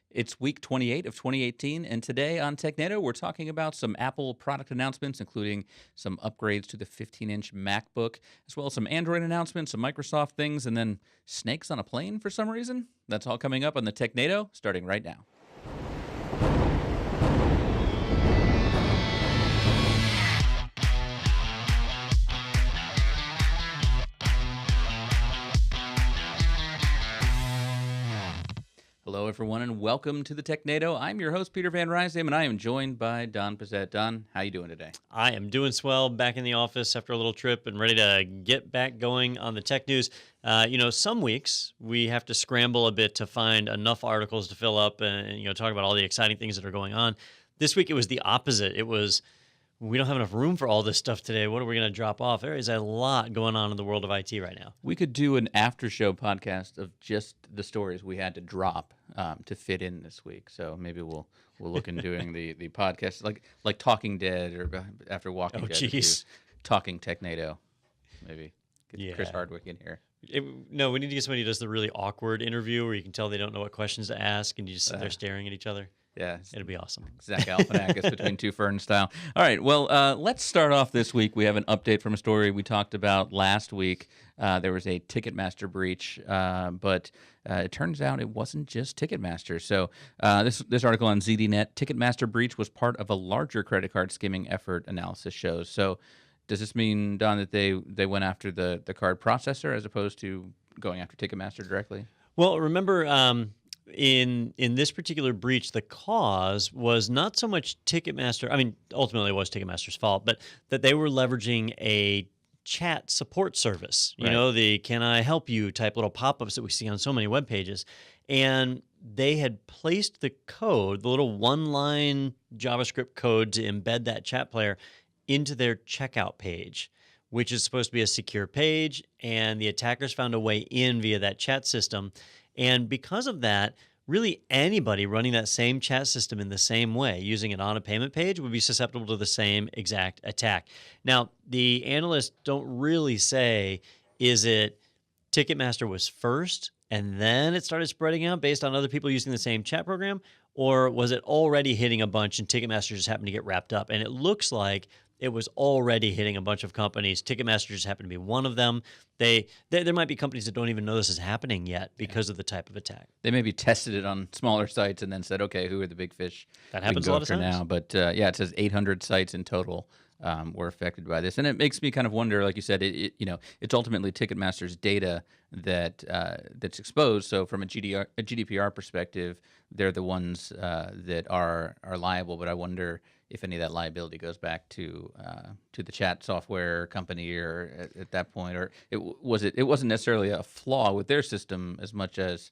It's week 28 of 2018, and today on Technado, we're talking about some Apple product announcements, including some upgrades to the 15-inch MacBook, as well as some Android announcements, some Microsoft things, and then snakes on a plane for some reason. That's all coming up on the Technado, starting right now. Hello, everyone, and welcome to the Technado. I'm your host, Peter VanRysdam, and I am joined by Don Pezet. Don, how you doing today? I am doing swell, back in the office after a little trip and ready to get back going on the tech news. Some weeks we have to scramble a bit to find enough articles to fill up and talk about all the exciting things that are going on. This week it was the opposite. It was, we don't have enough room for all this stuff today. What are we going to drop off? There is a lot going on in the world of IT right now. We could do an after-show podcast of just the stories we had to drop to fit in this week. So maybe we'll look into doing the podcast like Talking Dead or after Walking Dead. Geez. Talking Technado. Maybe get Chris Hardwick in here. No, we need to get somebody who does the really awkward interview where you can tell they don't know what questions to ask and you just sit there staring at each other. Yeah. It'll be awesome. Zach Galifianakis between two ferns style. All right, well, let's start off this week. We have an update from a story we talked about last week. There was a Ticketmaster breach, but it turns out it wasn't just Ticketmaster. So this article on ZDNet, Ticketmaster breach was part of a larger credit card skimming effort, analysis shows. So does this mean, Don, that they went after the card processor as opposed to going after Ticketmaster directly? Well, remember... In this particular breach, the cause was not so much Ticketmaster. I mean, ultimately it was Ticketmaster's fault, but that they were leveraging a chat support service. You know, the "Can I help you" type little pop-ups that we see on so many web pages. And they had placed the code, the little one-line JavaScript code to embed that chat player into their checkout page, which is supposed to be a secure page, and the attackers found a way in via that chat system. And because of that, really anybody running that same chat system in the same way, using it on a payment page, would be susceptible to the same exact attack. Now, the analysts don't really say, is it Ticketmaster was first and then it started spreading out based on other people using the same chat program, or was it already hitting a bunch and Ticketmaster just happened to get wrapped up? And it looks like it was already hitting a bunch of companies. Ticketmaster just happened to be one of them. There might be companies that don't even know this is happening yet because of the type of attack. They maybe tested it on smaller sites and then said, okay, who are the big fish? That happens a lot of times. Now. But it says 800 sites in total were affected by this. And it makes me kind of wonder, like you said, it's ultimately Ticketmaster's data that's exposed. So from a GDPR perspective, they're the ones that are liable. But I wonder if any of that liability goes back to the chat software company, or at that point, or it wasn't necessarily a flaw with their system as much as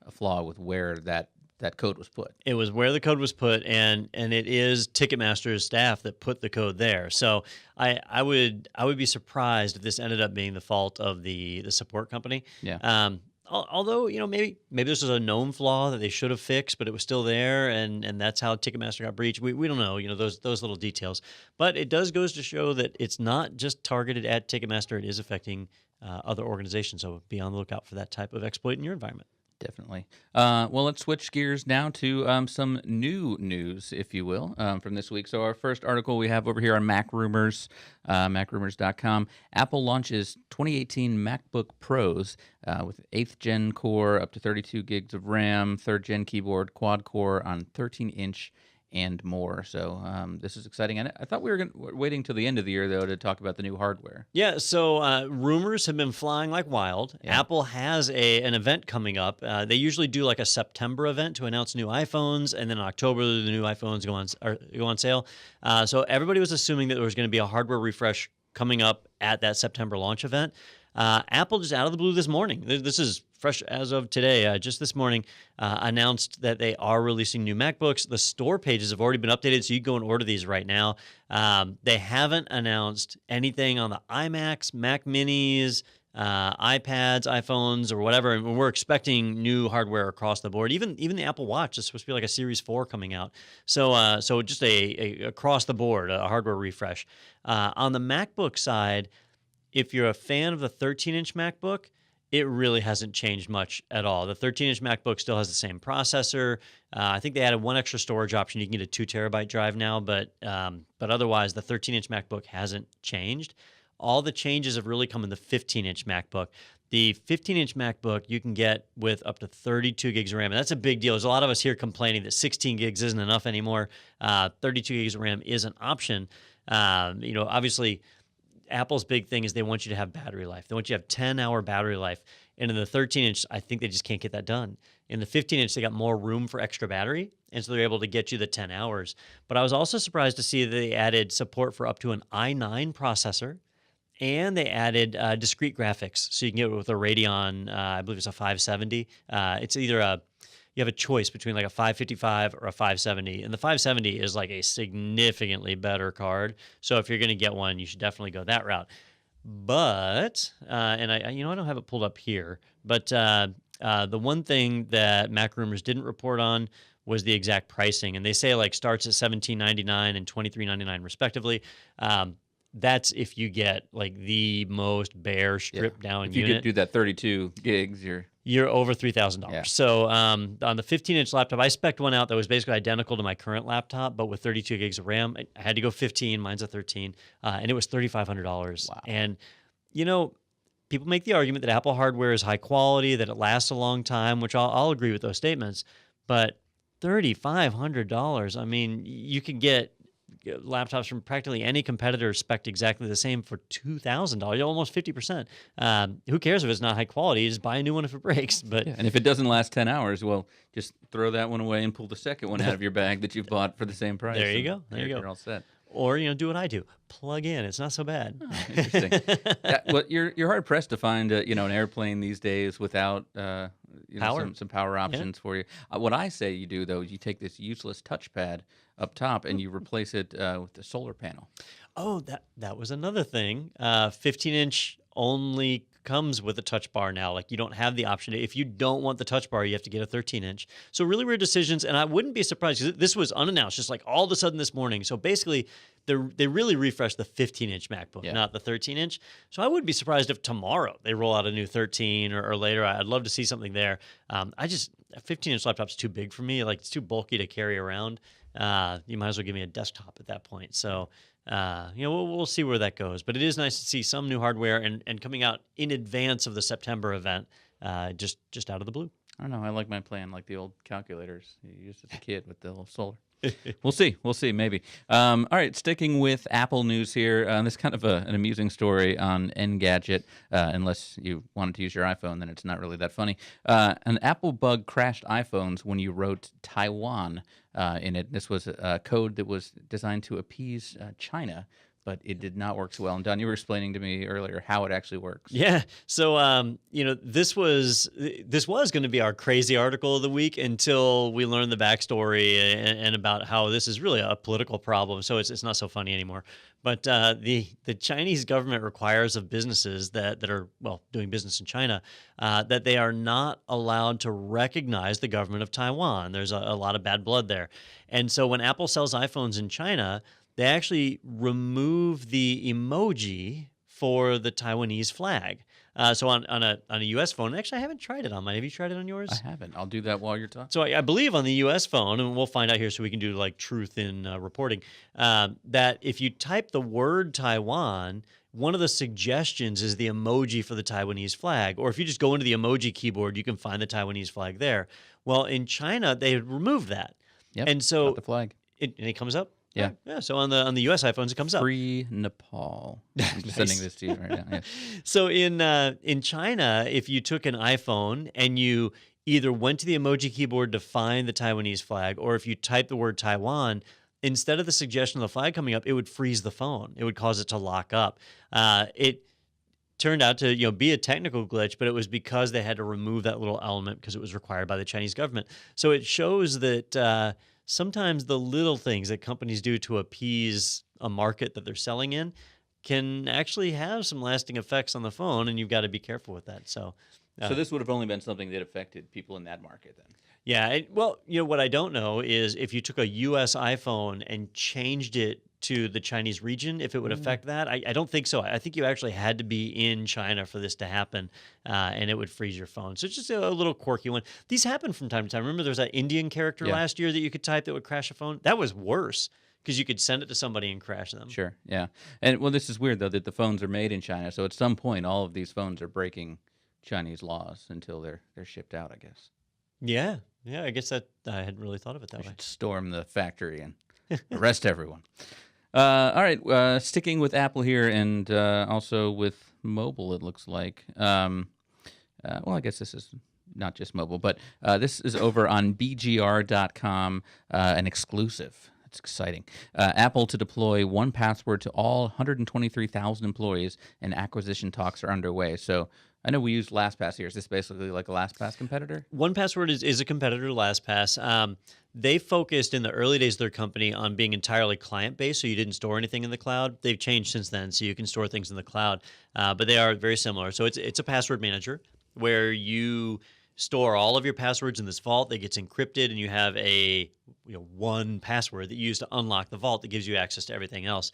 a flaw with where that code was put. It was where the code was put, and it is Ticketmaster's staff that put the code there. So I would be surprised if this ended up being the fault of the support company. Yeah. Although, maybe this was a known flaw that they should have fixed, but it was still there, and that's how Ticketmaster got breached. We don't know, those little details. But it goes to show that it's not just targeted at Ticketmaster. It is affecting other organizations. So be on the lookout for that type of exploit in your environment. Definitely. Well, let's switch gears now to some new news, if you will, from this week. So our first article we have over here on Mac Rumors, macrumors.com. Apple launches 2018 MacBook Pros with 8th Gen core, up to 32 gigs of RAM, 3rd Gen keyboard, quad core on 13-inch and more. So this is exciting. And I thought we were waiting till the end of the year, though, to talk about the new hardware. Yeah, so rumors have been flying like wild. Yeah. Apple has an event coming up. They usually do like a September event to announce new iPhones, and then in October, the new iPhones go on sale. So everybody was assuming that there was going to be a hardware refresh coming up at that September launch event. Apple just out of the blue this morning, this is fresh as of today, just this morning, announced that they are releasing new MacBooks. The store pages have already been updated, so you can go and order these right now. They haven't announced anything on the iMacs, Mac Minis, iPads, iPhones, or whatever. And we're expecting new hardware across the board. Even the Apple Watch is supposed to be like a Series 4 coming out. So just a across the board, a hardware refresh. On the MacBook side, if you're a fan of the 13-inch MacBook, it really hasn't changed much at all. The 13-inch MacBook still has the same processor. I think they added one extra storage option. You can get a 2 terabyte drive now, but otherwise, the 13-inch MacBook hasn't changed. All the changes have really come in the 15-inch MacBook. The 15-inch MacBook you can get with up to 32 gigs of RAM, and that's a big deal. There's a lot of us here complaining that 16 gigs isn't enough anymore. 32 gigs of RAM is an option. Obviously, Apple's big thing is they want you to have battery life. They want you to have 10-hour battery life. And in the 13-inch, I think they just can't get that done. In the 15-inch, they got more room for extra battery, and so they're able to get you the 10 hours. But I was also surprised to see that they added support for up to an i9 processor, and they added discrete graphics. So you can get it with a Radeon, I believe it's a 570. It's either you have a choice between like a 555 or a 570, and the 570 is like a significantly better card. So if you're going to get one, you should definitely go that route. But and I don't have it pulled up here, but the one thing that Mac Rumors didn't report on was the exact pricing, and they say like starts at $17.99 and $23.99 respectively. That's if you get like the most bare stripped down if unit. you could do that 32 gigs, you're over $3,000. Yeah. So on the 15-inch laptop, I spec'd one out that was basically identical to my current laptop, but with 32 gigs of RAM. I had to go 15. Mine's a 13, and it was $3,500. Wow. And people make the argument that Apple hardware is high quality, that it lasts a long time, which I'll agree with those statements. But $3,500. I mean, you can get laptops from practically any competitor spec'd exactly the same for $2,000, almost 50%. Who cares if it's not high quality? You just buy a new one if it breaks. But and if it doesn't last 10 hours, well, just throw that one away and pull the second one out of your bag that you've bought for the same price. There you go. There you go. You're all set. Or do what I do: plug in. It's not so bad. Oh, interesting. Well, you're hard pressed to find an airplane these days without Power. Some power options for you. What I say you do though is you take this useless touchpad up top and you replace it with the solar panel. Oh, that was another thing. 15-inch only comes with a touch bar now. Like you don't have the option. If you don't want the touch bar, you have to get a 13-inch. So really weird decisions, and I wouldn't be surprised because this was unannounced, just like all of a sudden this morning. So basically, they really refreshed the 15-inch MacBook, not the 13-inch. So I wouldn't be surprised if tomorrow they roll out a new 13 or later. I'd love to see something there. A 15-inch laptop's too big for me. Like it's too bulky to carry around. You might as well give me a desktop at that point. So. We'll see where that goes. But it is nice to see some new hardware and coming out in advance of the September event, just out of the blue. I don't know. I like my plan, like the old calculators you used as a kid with the little solar. We'll see, maybe. All right, sticking with Apple news here. This is kind of an amusing story on Engadget. Unless you wanted to use your iPhone, then it's not really that funny. An Apple bug crashed iPhones when you wrote Taiwan in it. This was a code that was designed to appease China, but it did not work so well. And Don, you were explaining to me earlier how it actually works. Yeah. So, this was going to be our crazy article of the week until we learned the backstory and about how this is really a political problem. So it's not so funny anymore. But the Chinese government requires of businesses that are doing business in China that they are not allowed to recognize the government of Taiwan. There's a lot of bad blood there, and so when Apple sells iPhones in China, they actually remove the emoji for the Taiwanese flag. So on a U.S. phone, actually, I haven't tried it on mine. Have you tried it on yours? I haven't. I'll do that while you're talking. So I believe on the U.S. phone, and we'll find out here so we can do like truth in reporting, that if you type the word Taiwan, one of the suggestions is the emoji for the Taiwanese flag. Or if you just go into the emoji keyboard, you can find the Taiwanese flag there. Well, in China, they had removed that. Yep, and so got the flag. It comes up. Yeah. Yeah. So on the US iPhones, it comes up. Free Nepal. I'm just sending this to you right now. Yeah. So in China, if you took an iPhone and you either went to the emoji keyboard to find the Taiwanese flag, or if you type the word Taiwan, instead of the suggestion of the flag coming up, it would freeze the phone. It would cause it to lock up. It turned out to be a technical glitch, but it was because they had to remove that little element because it was required by the Chinese government. So it shows that sometimes the little things that companies do to appease a market that they're selling in can actually have some lasting effects on the phone, and you've got to be careful with that. So this would have only been something that affected people in that market then? Yeah. What I don't know is if you took a U.S. iPhone and changed it to the Chinese region if it would affect that. I don't think so. I think you actually had to be in China for this to happen, and it would freeze your phone. So it's just a little quirky one. These happen from time to time. Remember, there's that Indian character last year that you could type that would crash a phone? That was worse because you could send it to somebody and crash them. Sure, yeah. And well, this is weird though that the phones are made in China, so at some point all of these phones are breaking Chinese laws until they're shipped out, I guess. Yeah, I guess that I hadn't really thought of it that way. Should storm the factory and arrest everyone. All right, sticking with Apple here and also with mobile, it looks like. Well, I guess this is not just mobile, but this is over on BGR.com, an exclusive. It's exciting. Apple to deploy 1Password to all 123,000 employees, and acquisition talks are underway. So I know we use LastPass here. Is this basically like a LastPass competitor? 1Password is a competitor to LastPass. They focused in the early days of their company on being entirely client-based, so you didn't store anything in the cloud. They've changed since then, so you can store things in the cloud, but they are very similar. So it's a password manager where you store all of your passwords in this vault that gets encrypted, and you have a one password that you use to unlock the vault that gives you access to everything else.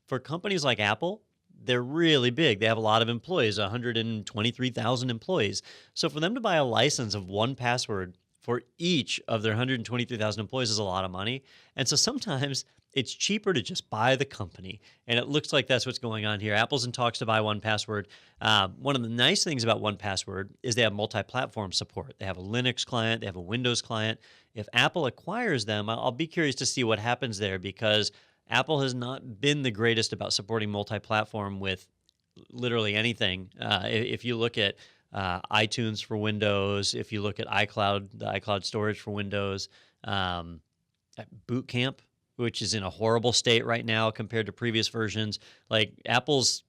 For companies like Apple, they're really big. They have a lot of employees, 123,000 employees. So for them to buy a license of 1Password for each of their 123,000 employees is a lot of money. And so sometimes it's cheaper to just buy the company. And it looks like that's what's going on here. Apple's in talks to buy 1Password. One of the nice things about 1Password is they have multi-platform support. They have a Linux client. They have a Windows client. If Apple acquires them, I'll be curious to see what happens there, because Apple has not been the greatest about supporting multi-platform with literally anything. If you look at iTunes for Windows, if you look at iCloud, the iCloud storage for Windows, Boot Camp, which is in a horrible state right now compared to previous versions, like Apple's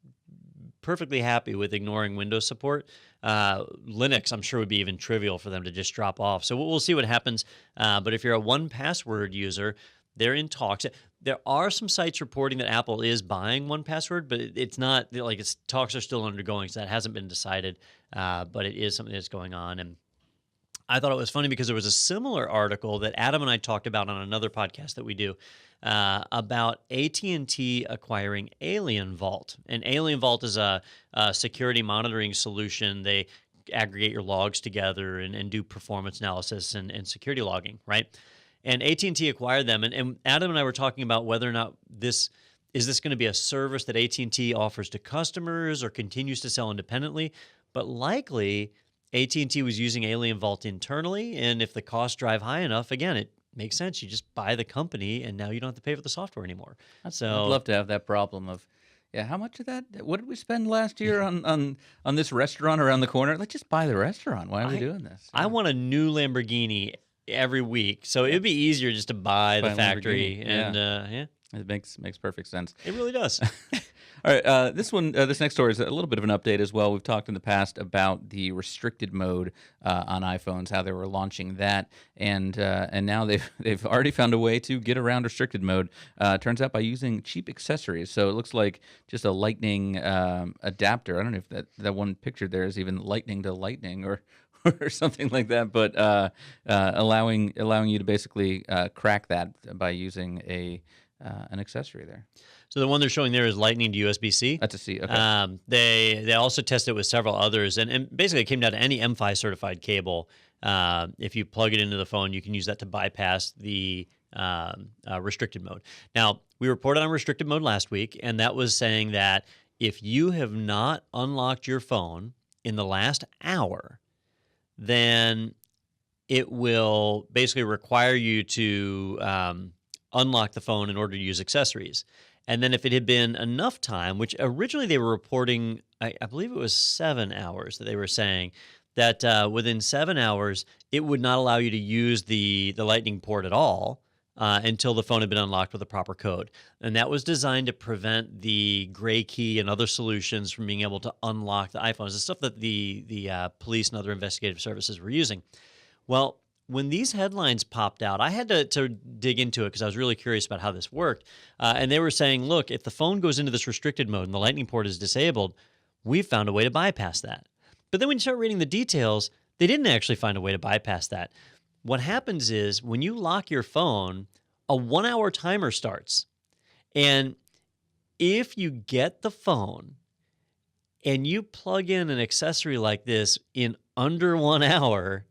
perfectly happy with ignoring Windows support. Linux, I'm sure, would be even trivial for them to just drop off. So we'll see what happens. But if you're a 1Password user, they're in talks. There are some sites reporting that Apple is buying 1Password, but it's not like talks are still undergoing, so that hasn't been decided. But it is something that's going on. And I thought it was funny because there was a similar article that Adam and I talked about on another podcast that we do about AT&T acquiring Alien Vault. And Alien Vault is a security monitoring solution. They aggregate your logs together and do performance analysis and security logging, right? And AT&T acquired them, and Adam and I were talking about whether or not is this going to be a service that AT&T offers to customers or continues to sell independently. But likely, AT&T was using Alien Vault internally, and if the costs drive high enough, again, it makes sense. You just buy the company, and now you don't have to pay for the software anymore. I'd love to have that problem of, how much of that? What did we spend last year on this restaurant around the corner? Let's just buy the restaurant. Why are we doing this? I want a new Lamborghini every week, so it'd be easier just to buy the factory. And it makes perfect sense. It really does. All right, this next story is a little bit of an update as well. We've talked in the past about the restricted mode on iPhones, how they were launching that, and now they've already found a way to get around restricted mode. Turns out by using cheap accessories. So it looks like just a Lightning adapter. I don't know if that one picture there is even Lightning to Lightning or something like that, but allowing you to basically crack that by using an accessory there. So the one they're showing there is Lightning to USB-C. That's a C. Okay. They also tested it with several others, and basically it came down to any M5 certified cable. If you plug it into the phone, you can use that to bypass the restricted mode. Now, we reported on restricted mode last week, and that was saying that if you have not unlocked your phone in the last hour, then it will basically require you to unlock the phone in order to use accessories. And then if it had been enough time, which originally they were reporting, I believe it was 7 hours that they were saying, that within 7 hours, it would not allow you to use the Lightning port at all until the phone had been unlocked with the proper code. And that was designed to prevent the gray key and other solutions from being able to unlock the iPhones, the stuff that the police and other investigative services were using. Well, when these headlines popped out, I had to dig into it because I was really curious about how this worked. And they were saying, look, if the phone goes into this restricted mode and the Lightning port is disabled, we've found a way to bypass that. But then when you start reading the details, they didn't actually find a way to bypass that. What happens is when you lock your phone, a 1 hour timer starts. And if you get the phone and you plug in an accessory like this in under 1 hour,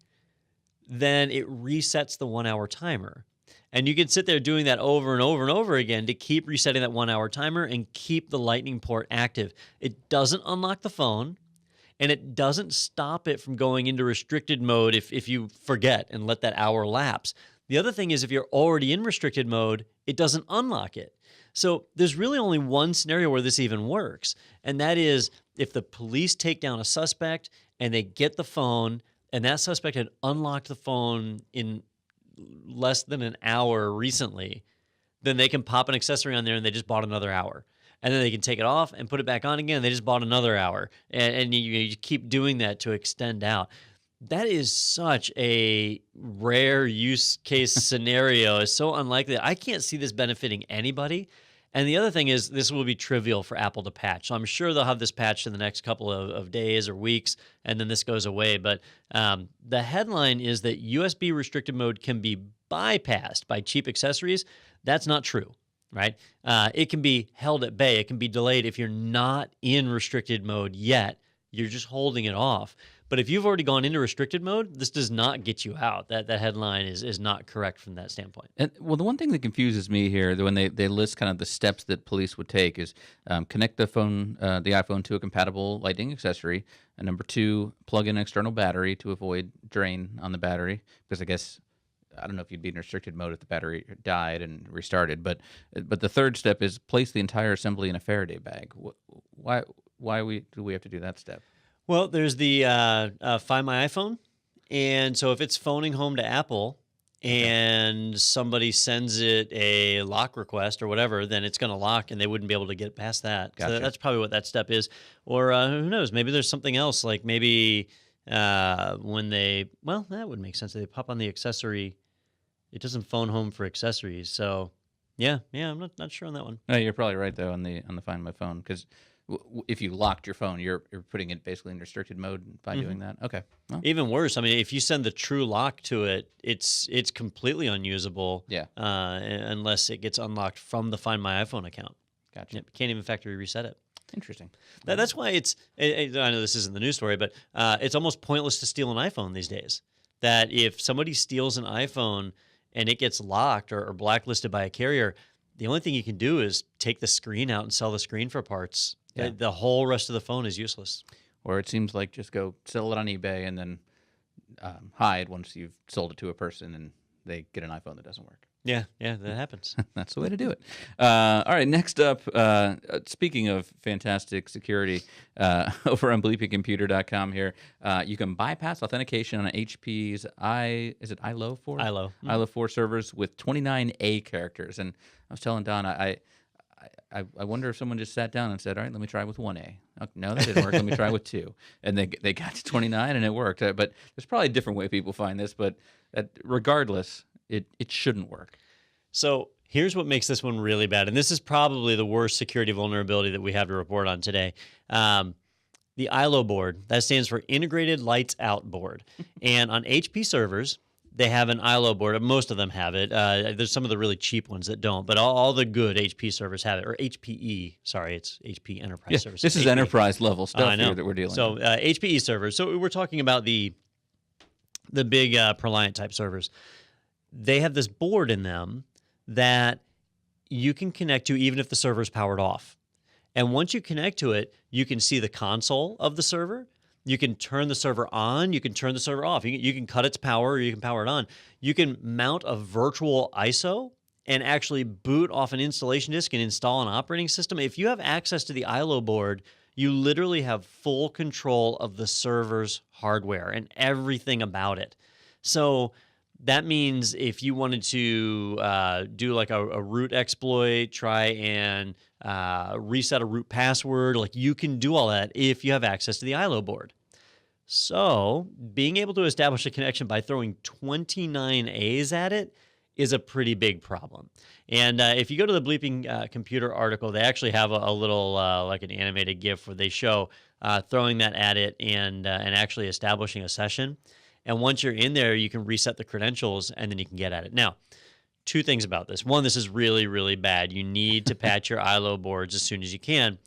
then it resets the 1 hour timer. And you can sit there doing that over and over and over again to keep resetting that 1 hour timer and keep the Lightning port active. It doesn't unlock the phone, and it doesn't stop it from going into restricted mode if you forget and let that hour lapse. The other thing is, if you're already in restricted mode, it doesn't unlock it. So there's really only one scenario where this even works, and that is if the police take down a suspect and they get the phone, and that suspect had unlocked the phone in less than an hour recently, then they can pop an accessory on there and they just bought another hour. And then they can take it off and put it back on again. They just bought another hour. And you keep doing that to extend out. That is such a rare use case scenario. It's so unlikely. I can't see this benefiting anybody. And the other thing is, this will be trivial for Apple to patch. So I'm sure they'll have this patched in the next couple of days or weeks, and then this goes away. But the headline is that USB restricted mode can be bypassed by cheap accessories. That's not true, right? It can be held at bay. It can be delayed if you're not in restricted mode yet. You're just holding it off. But if you've already gone into restricted mode, this does not get you out. That headline is not correct from that standpoint. And well, the one thing that confuses me here, when they list kind of the steps that police would take, is connect the iPhone to a compatible Lightning accessory, and number 2, plug in an external battery to avoid drain on the battery, because I guess I don't know if you'd be in restricted mode if the battery died and restarted. But the third step is place the entire assembly in a Faraday bag. Why do we have to do that step? Well, there's the Find My iPhone. And so if it's phoning home to Apple and somebody sends it a lock request or whatever, then it's going to lock and they wouldn't be able to get past that. Gotcha. So that's probably what that step is. Or who knows? Maybe there's something else. Like maybe when that would make sense. They pop on the accessory. It doesn't phone home for accessories. So yeah, I'm not sure on that one. No, you're probably right, though, on the Find My phone, because if you locked your phone, you're putting it basically in restricted mode by doing that. Okay. Well. Even worse, I mean, if you send the true lock to it, it's completely unusable. Yeah. Unless it gets unlocked from the Find My iPhone account. Gotcha. You can't even factory reset it. Interesting. That's why I know this isn't the news story, but it's almost pointless to steal an iPhone these days. That if somebody steals an iPhone and it gets locked or blacklisted by a carrier, the only thing you can do is take the screen out and sell the screen for parts. Yeah. The whole rest of the phone is useless. Or it seems like just go sell it on eBay and then hide once you've sold it to a person and they get an iPhone that doesn't work. Yeah, that happens. That's the way to do it. All right, next up, speaking of fantastic security, over on bleepingcomputer.com here, you can bypass authentication on HP's ILO 4? ILO. Mm-hmm. ILO 4 servers with 29A characters. And I was telling Don, I wonder if someone just sat down and said, all right, let me try with 1A. Oh, no, that didn't work. Let me try with 2. And they got to 29 and it worked. But there's probably a different way people find this. But regardless, it shouldn't work. So here's what makes this one really bad. And this is probably the worst security vulnerability that we have to report on today. The ILO board, that stands for Integrated Lights Out Board. And on HP servers, they have an ILO board. Most of them have it. There's some of the really cheap ones that don't, but all the good HP servers have it, or HPE. Sorry, it's HP Enterprise Services. This is HP. Enterprise level stuff here that we're dealing with. So HPE servers. So we're talking about the big ProLiant type servers. They have this board in them that you can connect to even if the server is powered off. And once you connect to it, you can see the console of the server. You can turn the server on. You can turn the server off. You can cut its power or you can power it on. You can mount a virtual ISO and actually boot off an installation disk and install an operating system. If you have access to the ILO board, you literally have full control of the server's hardware and everything about it. So that means if you wanted to do like a root exploit, try and reset a root password, like you can do all that if you have access to the ILO board. So being able to establish a connection by throwing 29 A's at it is a pretty big problem. And if you go to the Bleeping Computer article, they actually have a little like an animated GIF where they show throwing that at it and actually establishing a session. And once you're in there, you can reset the credentials and then you can get at it. Now, two things about this. One, this is really, really bad. You need to patch your ILO boards as soon as you can.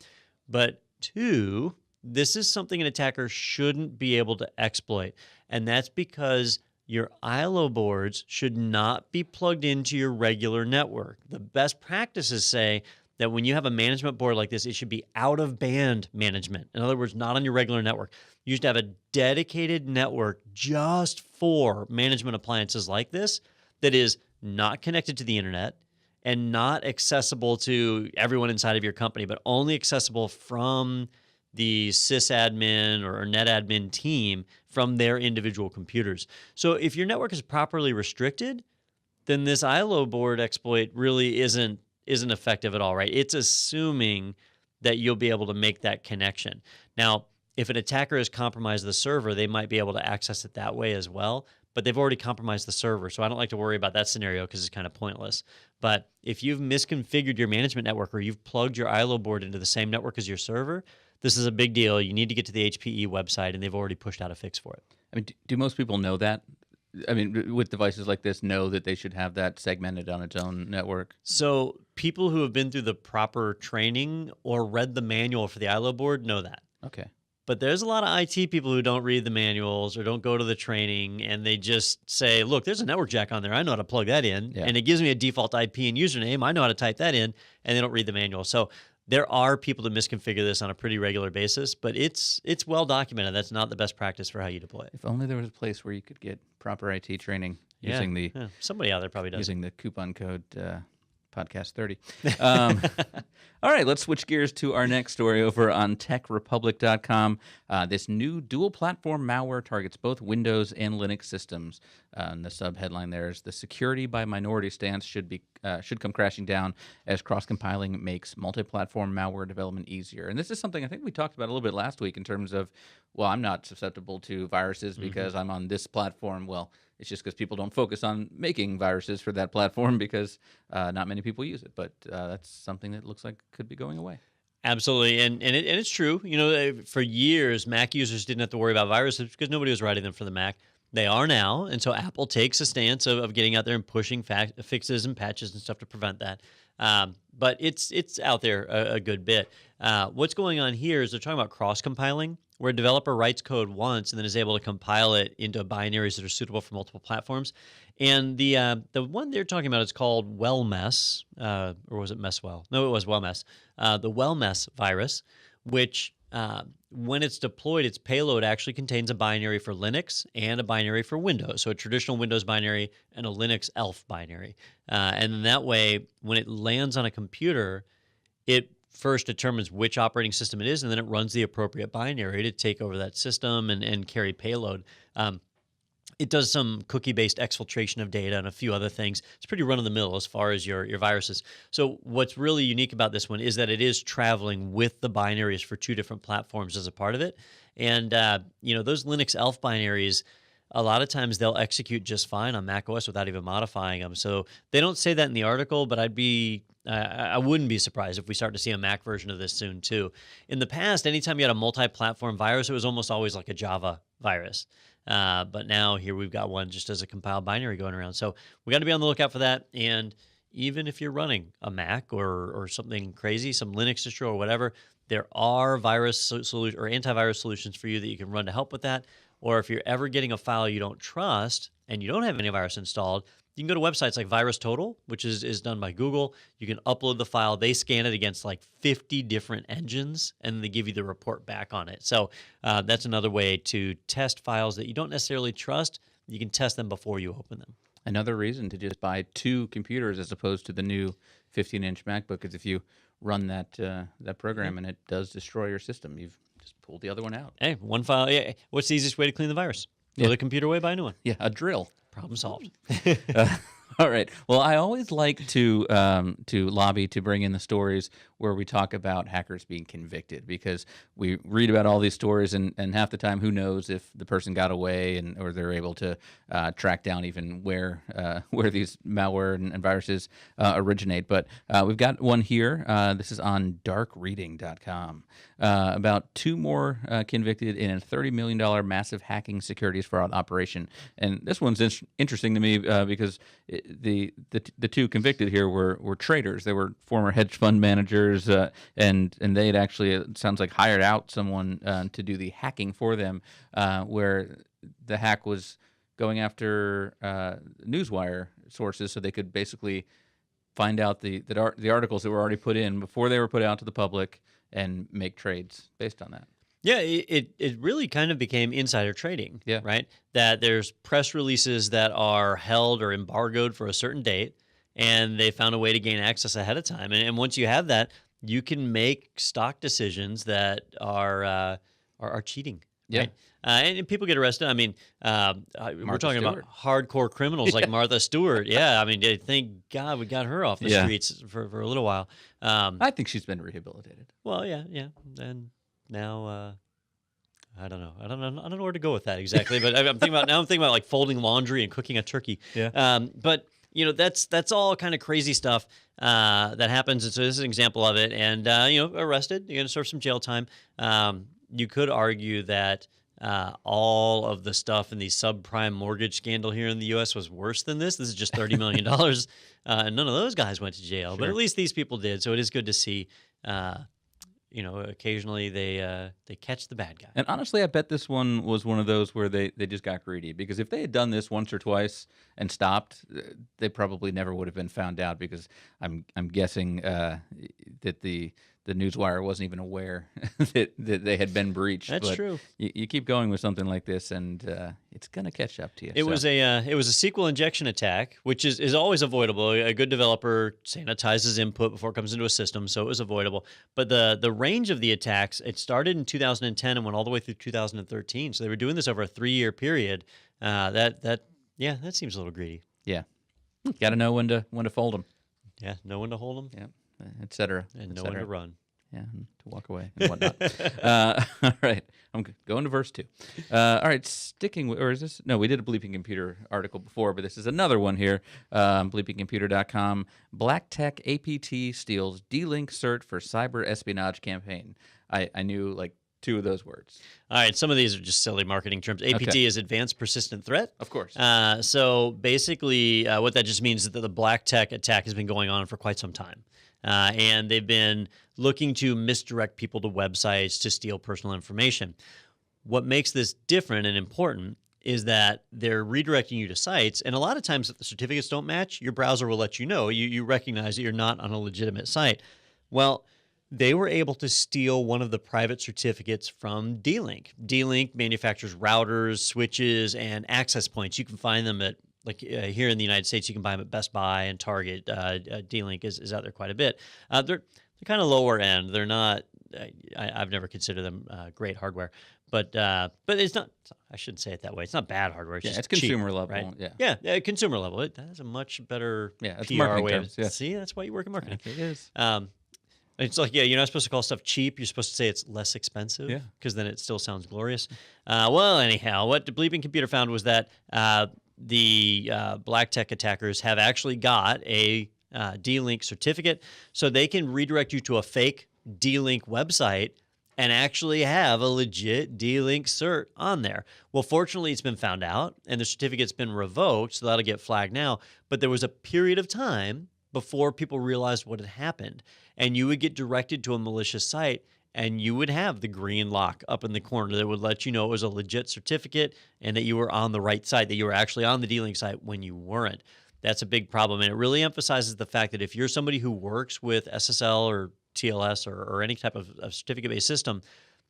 But two, this is something an attacker shouldn't be able to exploit. And that's because your ILO boards should not be plugged into your regular network. The best practices say that when you have a management board like this, it should be out-of-band management. In other words, not on your regular network. You should have a dedicated network just for management appliances like this that is not connected to the internet and not accessible to everyone inside of your company, but only accessible from the sysadmin or netadmin team from their individual computers. So if your network is properly restricted, then this ILO board exploit really isn't effective at all, right? It's assuming that you'll be able to make that connection. Now, if an attacker has compromised the server, they might be able to access it that way as well, but they've already compromised the server, so I don't like to worry about that scenario because it's kind of pointless. But if you've misconfigured your management network or you've plugged your ILO board into the same network as your server, this is a big deal. You need to get to the HPE website, and they've already pushed out a fix for it. I mean, do most people know that? I mean, with devices like this, know that they should have that segmented on its own network? So people who have been through the proper training or read the manual for the ILO board know that. Okay. But there's a lot of IT people who don't read the manuals or don't go to the training, and they just say, look, there's a network jack on there. I know how to plug that in. Yeah. And it gives me a default IP and username. I know how to type that in, and they don't read the manual. So there are people that misconfigure this on a pretty regular basis, but it's well documented. That's not the best practice for how you deploy it. If only there was a place where you could get proper IT training using the somebody out there probably does using the coupon code podcast 30. All right, let's switch gears to our next story over on techrepublic.com. This new dual-platform malware targets both Windows and Linux systems. And the sub-headline there is, the security by minority stance should come crashing down as cross-compiling makes multi-platform malware development easier. And this is something I think we talked about a little bit last week in terms of, well, I'm not susceptible to viruses because I'm on this platform. Well, it's just because people don't focus on making viruses for that platform because not many people use it. But that's something that looks like could be going away. Absolutely, and it's true. You know, for years, Mac users didn't have to worry about viruses because nobody was writing them for the Mac. They are now, and so Apple takes a stance of getting out there and pushing fixes and patches and stuff to prevent that. But it's out there a good bit. What's going on here is they're talking about cross-compiling, where a developer writes code once and then is able to compile it into binaries that are suitable for multiple platforms. And the one they're talking about is called WellMess, or was it Messwell? No, it was WellMess. The WellMess virus, which when it's deployed, its payload actually contains a binary for Linux and a binary for Windows. So a traditional Windows binary and a Linux ELF binary. And then that way, when it lands on a computer, it first determines which operating system it is, and then it runs the appropriate binary to take over that system and carry payload. It does some cookie-based exfiltration of data and a few other things. It's pretty run-of-the-mill as far as your viruses. So what's really unique about this one is that it is traveling with the binaries for two different platforms as a part of it. And those Linux ELF binaries, a lot of times they'll execute just fine on macOS without even modifying them. So they don't say that in the article, but I wouldn't be surprised if we start to see a Mac version of this soon too. In the past, anytime you had a multi-platform virus, it was almost always like a Java virus. But now here we've got one just as a compiled binary going around. So we got to be on the lookout for that. And even if you're running a Mac or something crazy, some Linux distro or whatever, there are virus solution or antivirus solutions for you that you can run to help with that. Or if you're ever getting a file you don't trust and you don't have any virus installed, you can go to websites like VirusTotal, which is done by Google. You can upload the file. They scan it against like 50 different engines, and they give you the report back on it. So that's another way to test files that you don't necessarily trust. You can test them before you open them. Another reason to just buy two computers as opposed to the new 15-inch MacBook is if you run that program and it does destroy your system, you've just pulled the other one out. Hey, one file. Yeah. What's the easiest way to clean the virus? Throw the computer away, buy a new one. Yeah, a drill. Problem solved. All right. Well, I always like to lobby to bring in the stories where we talk about hackers being convicted, because we read about all these stories and half the time, who knows if the person got away or they're able to track down even where these malware and viruses originate. But we've got one here. This is on darkreading.com. about 2 more convicted in a $30 million massive hacking securities fraud operation. And this one's interesting to me because the 2 convicted here were traders. They were former hedge fund managers, and they had actually, it sounds like, hired out someone to do the hacking for them, where the hack was going after newswire sources so they could basically find out the articles that were already put in before they were put out to the public and make trades based on that. Yeah, it really kind of became insider trading, Yeah. right? That there's press releases that are held or embargoed for a certain date, and they found a way to gain access ahead of time. And once you have that, you can make stock decisions that are cheating. Yeah. Right? And people get arrested. I mean, we're talking about hardcore criminals like Martha Stewart. Yeah, I mean, thank God we got her off the streets for a little while. I think she's been rehabilitated. Well, yeah. And now, I don't know. I don't know where to go with that exactly. But I'm thinking about like folding laundry and cooking a turkey. Yeah. But that's all kind of crazy stuff that happens. And so this is an example of it. And arrested. You're going to serve some jail time. You could argue that all of the stuff in the subprime mortgage scandal here in the U.S. was worse than this. This is just $30 million. And none of those guys went to jail, but at least these people did. So it is good to see. Occasionally they catch the bad guy. And honestly, I bet this one was one of those where they just got greedy, because if they had done this once or twice and stopped, they probably never would have been found out, because I'm guessing that the newswire wasn't even aware that they had been breached. That's true. You keep going with something like this, and it's gonna catch up to you. It was a SQL injection attack, which is always avoidable. A good developer sanitizes input before it comes into a system, so it was avoidable. But the range of the attacks, it started in 2010 and went all the way through 2013. So they were doing this over a 3-year period. That seems a little greedy. Yeah, got to know when to fold them. Yeah, know when to hold them. Yeah, etc. And know when to run. Yeah, to walk away and whatnot. All right, I'm going to verse 2. All right, sticking with, or is this? No, we did a Bleeping Computer article before, but this is another one here. BleepingComputer.com. BlackTech APT steals D-Link Cert for cyber espionage campaign. I knew like 2 of those words. All right, some of these are just silly marketing terms. APT is Advanced Persistent Threat. Of course. So basically, what that just means is that the BlackTech attack has been going on for quite some time. And they've been looking to misdirect people to websites to steal personal information. What makes this different and important is that they're redirecting you to sites, and a lot of times if the certificates don't match, your browser will let you know. You recognize that you're not on a legitimate site. Well, they were able to steal one of the private certificates from D-Link. D-Link manufactures routers, switches, and access points. You can find them at here in the United States, you can buy them at Best Buy and Target. D-Link is out there quite a bit. They're kind of lower end. They're not. I've never considered them great hardware, but it's not. I shouldn't say it that way. It's not bad hardware. It's just it's consumer cheap, level. Right? Yeah, consumer level. It has a much better it's PR marketing way. terms, See, that's why you work in marketing. it is. It's like, you're not supposed to call stuff cheap. You're supposed to say it's less expensive, Yeah. because then it still sounds glorious. Well, anyhow, what the Bleeping Computer found was that the BlackTech attackers have actually got a D-Link certificate, so they can redirect you to a fake D-Link website and actually have a legit D-Link cert on there. Well, fortunately, it's been found out, and the certificate's been revoked, so that'll get flagged now. But there was a period of time before people realized what had happened, and you would get directed to a malicious site, and you would have the green lock up in the corner that would let you know it was a legit certificate and that you were on the right site, that you were actually on the D-Link site when you weren't. That's a big problem, and it really emphasizes the fact that if you're somebody who works with SSL or TLS or any type of certificate-based system,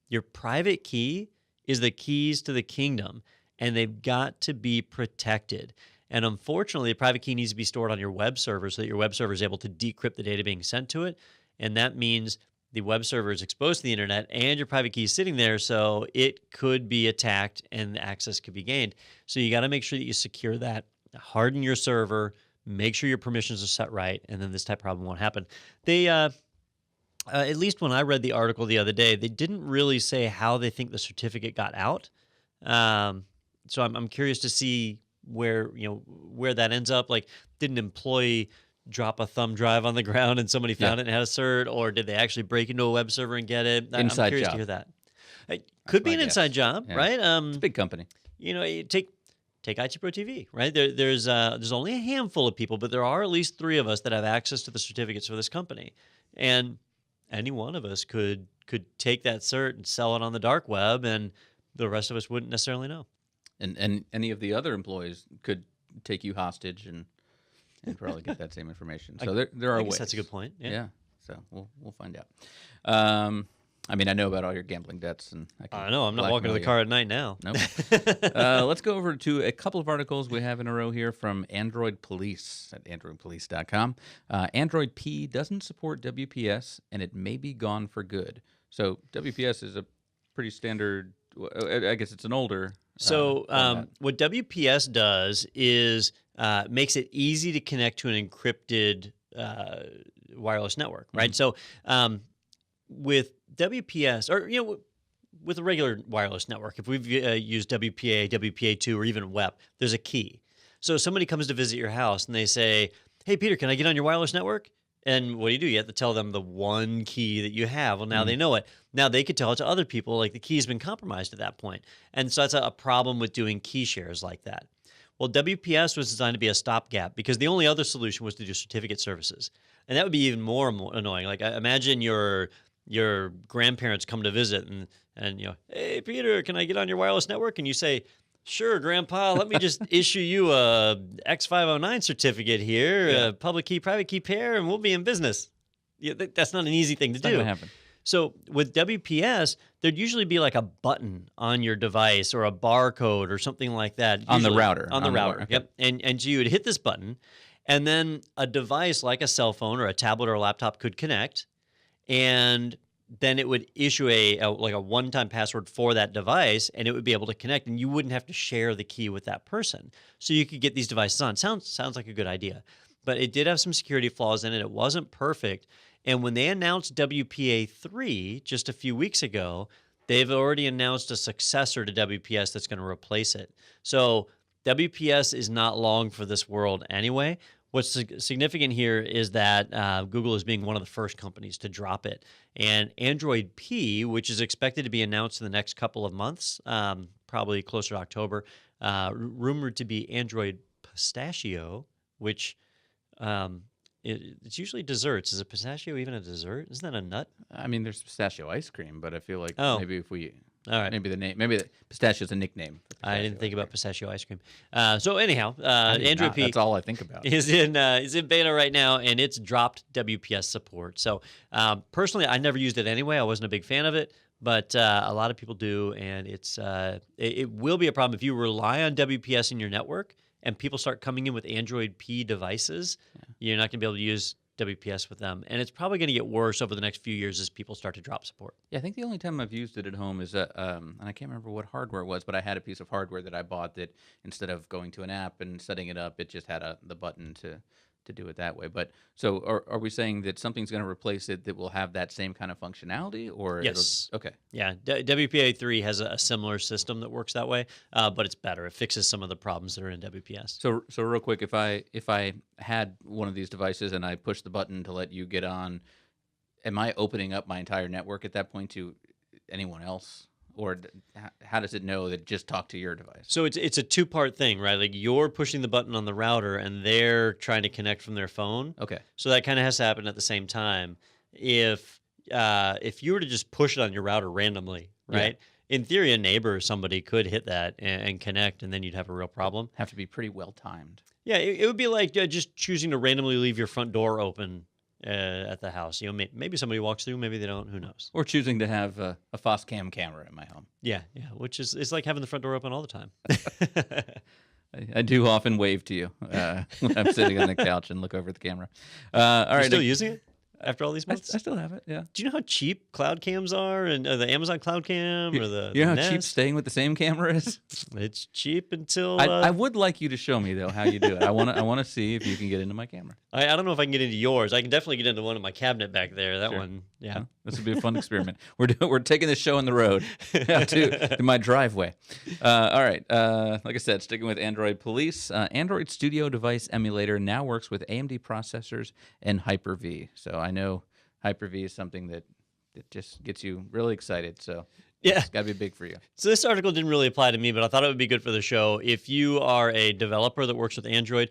your private key is the keys to the kingdom, and they've got to be protected. And unfortunately, the private key needs to be stored on your web server so that your web server is able to decrypt the data being sent to it. And that means the web server is exposed to the internet and your private key is sitting there, so it could be attacked and access could be gained. So you got to make sure that you secure that, harden your server, make sure your permissions are set right, and then this type of problem won't happen. They, at least when I read the article the other day, they didn't really say how they think the certificate got out. So I'm curious to see where that ends up. Like, did an employee drop a thumb drive on the ground and somebody found it and had a cert, or did they actually break into a web server and get it? I'm curious to hear that. It could be an inside job, right? It's a big company. You know, you take ITProTV, right? There's only a handful of people, but there are at least 3 of us that have access to the certificates for this company, and any one of us could take that cert and sell it on the dark web, and the rest of us wouldn't necessarily know. And any of the other employees could take you hostage and probably get that same information. So there are ways. That's a good point. Yeah. So we'll find out. I mean, I know about all your gambling debts, and I know I'm not walking to the car at night now. Nope. Let's go over to a couple of articles we have in a row here from Android Police at androidpolice.com. Android P doesn't support WPS, and it may be gone for good. So WPS is a pretty standard. I guess it's an older. So what WPS does is makes it easy to connect to an encrypted wireless network, right? So with WPS, or with a regular wireless network, if we've used WPA, WPA2, or even WEP, there's a key. So somebody comes to visit your house and they say, "Hey, Peter, can I get on your wireless network?" And what do? You have to tell them the one key that you have. Well, now they know it. Now they could tell it to other people, like the key's been compromised at that point. And so that's a problem with doing key shares like that. Well, WPS was designed to be a stopgap because the only other solution was to do certificate services. And that would be even more annoying. Like, imagine your grandparents come to visit and "Hey, Peter, can I get on your wireless network?" And you say, "Sure, Grandpa, let me just issue you a X509 certificate here, public key, private key pair, and we'll be in business." Yeah, that's not an easy thing to do. Not gonna happen. So with WPS, there'd usually be like a button on your device or a barcode or something like that. On the router. On the router, okay. Yep. And so you would hit this button, and then a device like a cell phone or a tablet or a laptop could connect, and then it would issue a one-time password for that device, and it would be able to connect, and you wouldn't have to share the key with that person. So you could get these devices on. Sounds like a good idea. But it did have some security flaws in it. It wasn't perfect. And when they announced WPA3 just a few weeks ago, they've already announced a successor to WPS that's going to replace it. So WPS is not long for this world anyway. What's significant here is that Google is being one of the first companies to drop it. And Android P, which is expected to be announced in the next couple of months, probably closer to October, rumored to be Android Pistachio, which it's usually desserts. Is a pistachio even a dessert? Isn't that a nut? I mean, there's pistachio ice cream, but I feel like maybe if we... All right. Maybe the pistachio is a nickname. I didn't think about pistachio ice cream. So anyhow, Android P. That's all I think about. Is in beta right now, and it's dropped WPS support. So personally, I never used it anyway. I wasn't a big fan of it, but a lot of people do, and it will be a problem if you rely on WPS in your network and people start coming in with Android P devices. You're not going to be able to use WPS with them, and it's probably going to get worse over the next few years as people start to drop support. Yeah, I think the only time I've used it at home is, and I can't remember what hardware it was, but I had a piece of hardware that I bought that instead of going to an app and setting it up, it just had the button to do it that way. But so are we saying that something's going to replace it that will have that same kind of functionality? Or yes. Okay. Yeah, WPA3 has a similar system that works that way, but it's better. It fixes some of the problems that are in WPS. So real quick, if I had one of these devices and I push the button to let you get on, am I opening up my entire network at that point to anyone else? Or how does it know that just talk to your device? So it's a two-part thing, right? Like you're pushing the button on the router and they're trying to connect from their phone. Okay. So that kind of has to happen at the same time. If you were to just push it on your router randomly, right? Yeah. In theory, a neighbor or somebody could hit that and connect, and then you'd have a real problem. Have to be pretty well timed. Yeah, it would be like just choosing to randomly leave your front door open at the house. Maybe somebody walks through, maybe they don't. Who knows? Or choosing to have a FOSCam camera in my home. Yeah, which is it's like having the front door open all the time. I do often wave to you when I'm sitting on the couch and look over at the camera. All right, you're still using it after all these months? I still have it. Yeah. Do you know how cheap cloud cams are, and the Amazon Cloud Cam or the you know how Nest? cheap staying with the same camera is? It's cheap until I would like you to show me though how you do it. I want to see if you can get into my camera. I don't know if I can get into yours. I can definitely get into one in my cabinet back there. That one Yeah. This would be a fun experiment. We're taking this show on the road out to my driveway. All right. Like I said, sticking with Android Police, Android Studio Device Emulator now works with AMD processors and Hyper-V. So I know Hyper-V is something that just gets you really excited. So yeah, it's got to be big for you. So this article didn't really apply to me, but I thought it would be good for the show. If you are a developer that works with Android,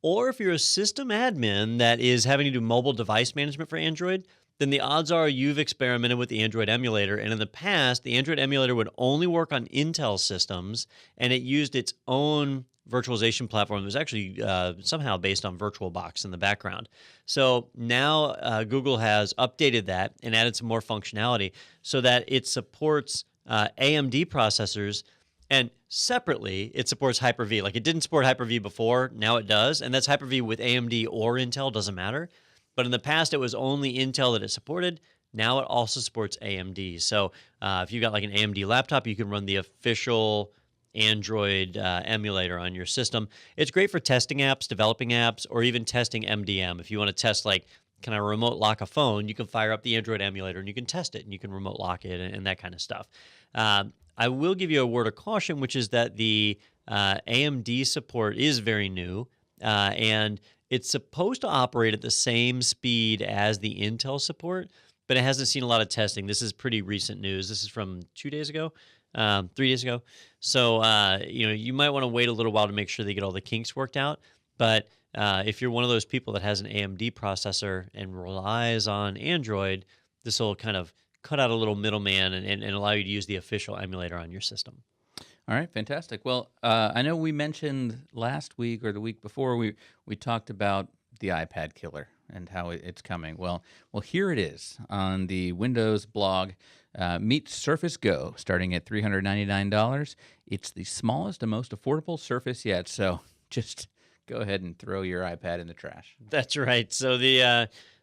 or if you're a system admin that is having to do mobile device management for Android, then the odds are you've experimented with the Android emulator. And in the past, the Android emulator would only work on Intel systems, and it used its own virtualization platform that was actually somehow based on VirtualBox in the background. So now Google has updated that and added some more functionality so that it supports AMD processors, and separately, it supports Hyper-V. Like, it didn't support Hyper-V before, now it does, and that's Hyper-V with AMD or Intel, doesn't matter. But in the past, it was only Intel that it supported. Now it also supports AMD. So if you've got like an AMD laptop, you can run the official Android emulator on your system. It's great for testing apps, developing apps, or even testing MDM. If you want to test, like, can I remote lock a phone, you can fire up the Android emulator and you can test it and you can remote lock it and that kind of stuff. I will give you a word of caution, which is that the AMD support is very new, and it's supposed to operate at the same speed as the Intel support, but it hasn't seen a lot of testing. This is pretty recent news. This is from 2 days ago, 3 days ago. So, you might want to wait a little while to make sure they get all the kinks worked out. But if you're one of those people that has an AMD processor and relies on Android, this will kind of cut out a little middleman and allow you to use the official emulator on your system. All right, fantastic. Well, I know we mentioned last week or the week before we talked about the iPad killer and how it's coming. Well, here it is on the Windows blog. Meet Surface Go, starting at $399. It's the smallest and most affordable Surface yet. So just go ahead and throw your iPad in the trash. That's right. So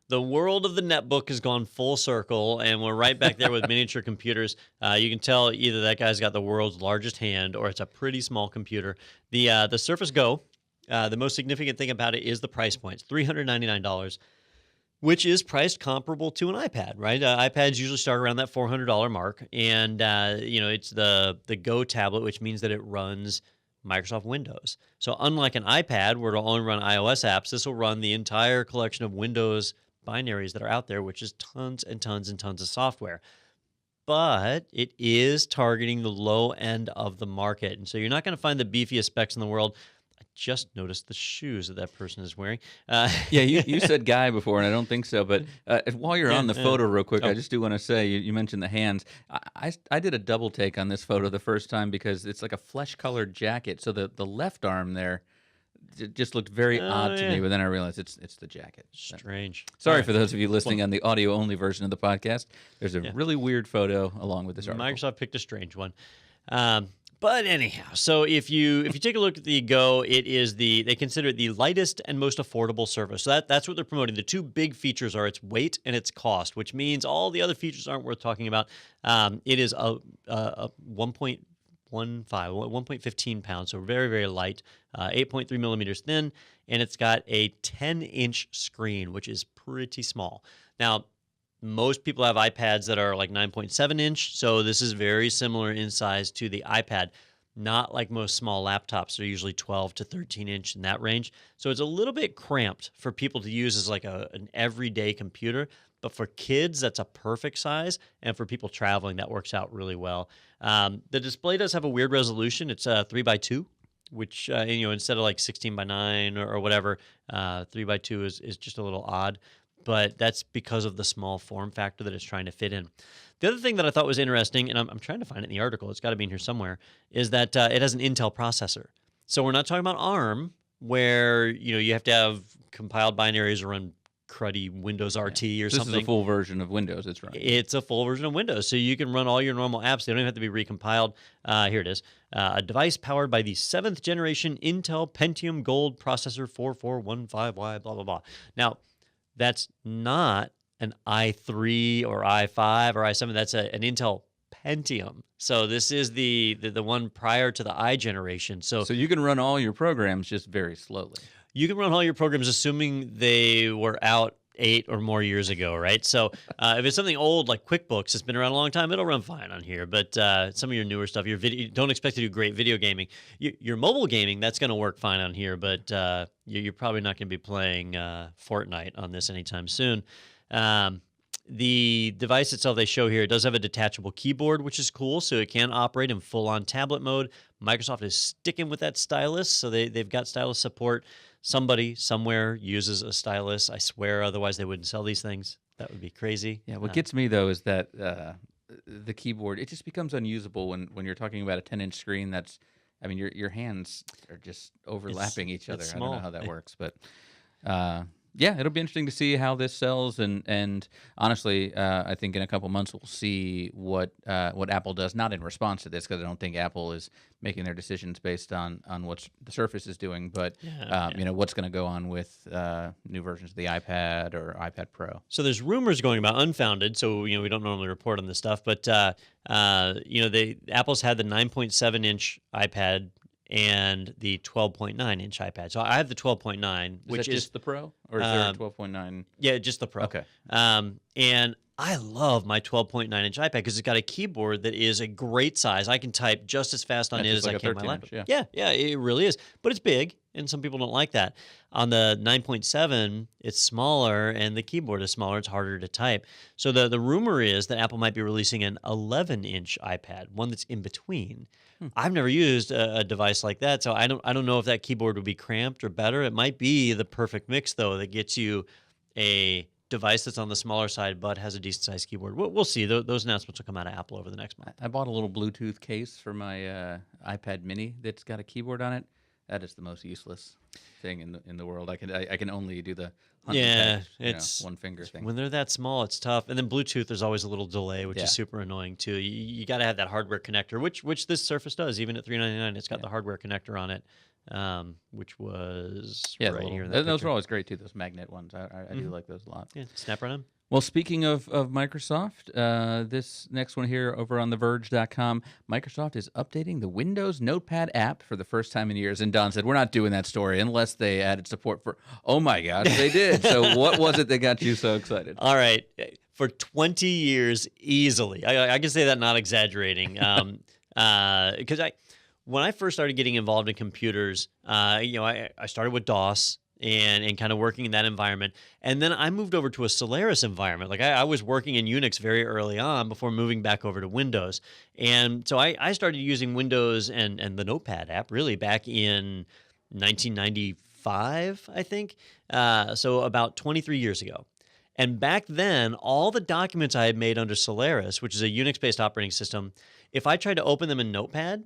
the world of the netbook has gone full circle, and we're right back there with miniature computers. You can tell either that guy's got the world's largest hand or it's a pretty small computer. The Surface Go, the most significant thing about it is the price point. It's $399, which is priced comparable to an iPad, right? iPads usually start around that $400 mark, and it's the Go tablet, which means that it runs Microsoft Windows. So unlike an iPad where it'll only run iOS apps, this will run the entire collection of Windows binaries that are out there, which is tons and tons and tons of software. But it is targeting the low end of the market. And so you're not going to find the beefiest specs in the world. I just noticed the shoes that person is wearing. Yeah, you said guy before, and I don't think so. But while you're on the photo real quick, I just do want to say, you mentioned the hands. I did a double take on this photo the first time because it's like a flesh-colored jacket. So the left arm there, it just looked very odd to me, but then I realized it's the jacket. Strange. Sorry for those of you listening on the audio-only version of the podcast. There's a really weird photo along with this article. Microsoft picked a strange one. But anyhow, so if you take a look at the Go, it is they consider it the lightest and most affordable Surface. So that's what they're promoting. The two big features are its weight and its cost, which means all the other features aren't worth talking about. It is a 1.15 pounds, so very, very light, 8.3 millimeters thin, and it's got a 10-inch screen, which is pretty small. Now, most people have iPads that are like 9.7 inch, so this is very similar in size to the iPad, not like most small laptops. They're usually 12 to 13 inch in that range. So it's a little bit cramped for people to use as like an everyday computer. But for kids, that's a perfect size. And for people traveling, that works out really well. The display does have a weird resolution. It's 3x2, which, instead of like 16:9 or whatever, 3x2 is just a little odd. But that's because of the small form factor that it's trying to fit in. The other thing that I thought was interesting, and I'm trying to find it in the article, it's got to be in here somewhere, is that it has an Intel processor. So we're not talking about ARM, where you have to have compiled binaries or run cruddy Windows RT or something. This is a full version of Windows it's running. It's a full version of Windows, so you can run all your normal apps. They don't even have to be recompiled. Here it is. A device powered by the 7th generation Intel Pentium Gold processor 4415Y, blah, blah, blah. Now, that's not an i3 or i5 or i7. That's an Intel Pentium. So this is the one prior to the i generation. So you can run all your programs just very slowly. You can run all your programs assuming they were out 8 or more years ago, right? So if it's something old like QuickBooks, it's been around a long time, it'll run fine on here. But some of your newer stuff, your video, don't expect to do great video gaming. Your mobile gaming, that's going to work fine on here, but you're probably not going to be playing Fortnite on this anytime soon. The device itself they show here, it does have a detachable keyboard, which is cool, so it can operate in full-on tablet mode. Microsoft is sticking with that stylus, so they've got stylus support. Somebody somewhere uses a stylus, I swear, otherwise they wouldn't sell these things. That would be crazy. Yeah, what gets me, though, is that the keyboard, it just becomes unusable when you're talking about a 10-inch screen that's, I mean, your hands are just overlapping each other. I don't know how that works, but... yeah, it'll be interesting to see how this sells, and honestly, I think in a couple months we'll see what Apple does. Not in response to this, because I don't think Apple is making their decisions based on what the Surface is doing, but you know, what's going to go on with new versions of the iPad or iPad Pro. So there's rumors going about, unfounded. So you know, we don't normally report on this stuff, but you know, Apple's had the 9.7-inch iPad and the 12.9-inch iPad. So I have the 12.9, which is just the Pro, or is there a 12.9? Yeah, just the Pro. Okay. And I love my 12.9-inch iPad because it's got a keyboard that is a great size. I can type just as fast on it as I can on my laptop. Yeah, it really is. But it's big, and some people don't like that. On the 9.7, it's smaller, and the keyboard is smaller. It's harder to type. So the rumor is that Apple might be releasing an 11-inch iPad, one that's in between. I've never used a device like that, so I don't know if that keyboard would be cramped or better. It might be the perfect mix, though, that gets you a device that's on the smaller side but has a decent-sized keyboard. We'll see. Those announcements will come out of Apple over the next month. I bought a little Bluetooth case for my iPad Mini that's got a keyboard on it. That is the most useless thing in the world. I can only do the it's one finger thing. When they're that small, it's tough. And then Bluetooth, there's always a little delay, which is super annoying too. You got to have that hardware connector, which this Surface does. Even at $399, it's got the hardware connector on it, which was right here. In that those are always great too. Those magnet ones, I do like those a lot. Yeah, snap right on. Well, speaking of Microsoft, this next one here over on TheVerge.com, Microsoft is updating the Windows Notepad app for the first time in years. And Don said, we're not doing that story unless they added support for, oh my gosh, they did. So what was it that got you so excited? All right. For 20 years, easily. I can say that not exaggerating. Because when I first started getting involved in computers, I started with DOS. And kind of working in that environment. And then I moved over to a Solaris environment. Like I was working in Unix very early on before moving back over to Windows. And so I started using Windows and the Notepad app really back in 1995, I think. So about 23 years ago. And back then, all the documents I had made under Solaris, which is a Unix-based operating system, if I tried to open them in Notepad,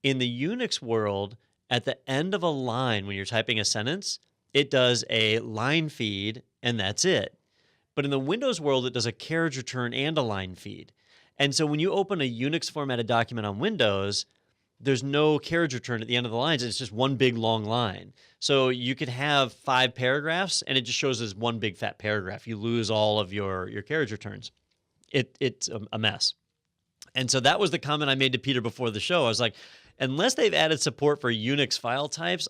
in the Unix world, at the end of a line when you're typing a sentence, it does a line feed, and that's it. But in the Windows world, it does a carriage return and a line feed. And so when you open a Unix formatted document on Windows, there's no carriage return at the end of the lines. It's just one big long line. So you could have 5 paragraphs, and it just shows as one big fat paragraph. You lose all of your carriage returns. It's a mess. And so that was the comment I made to Peter before the show. I was like, unless they've added support for Unix file types,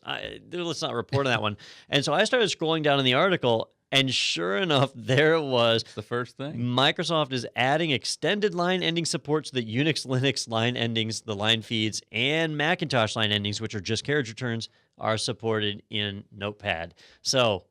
let's not report on that one. And so I started scrolling down in the article, and sure enough, there it was. It's the first thing. Microsoft is adding extended line ending support so that Unix, Linux line endings, the line feeds, and Macintosh line endings, which are just carriage returns, are supported in Notepad. So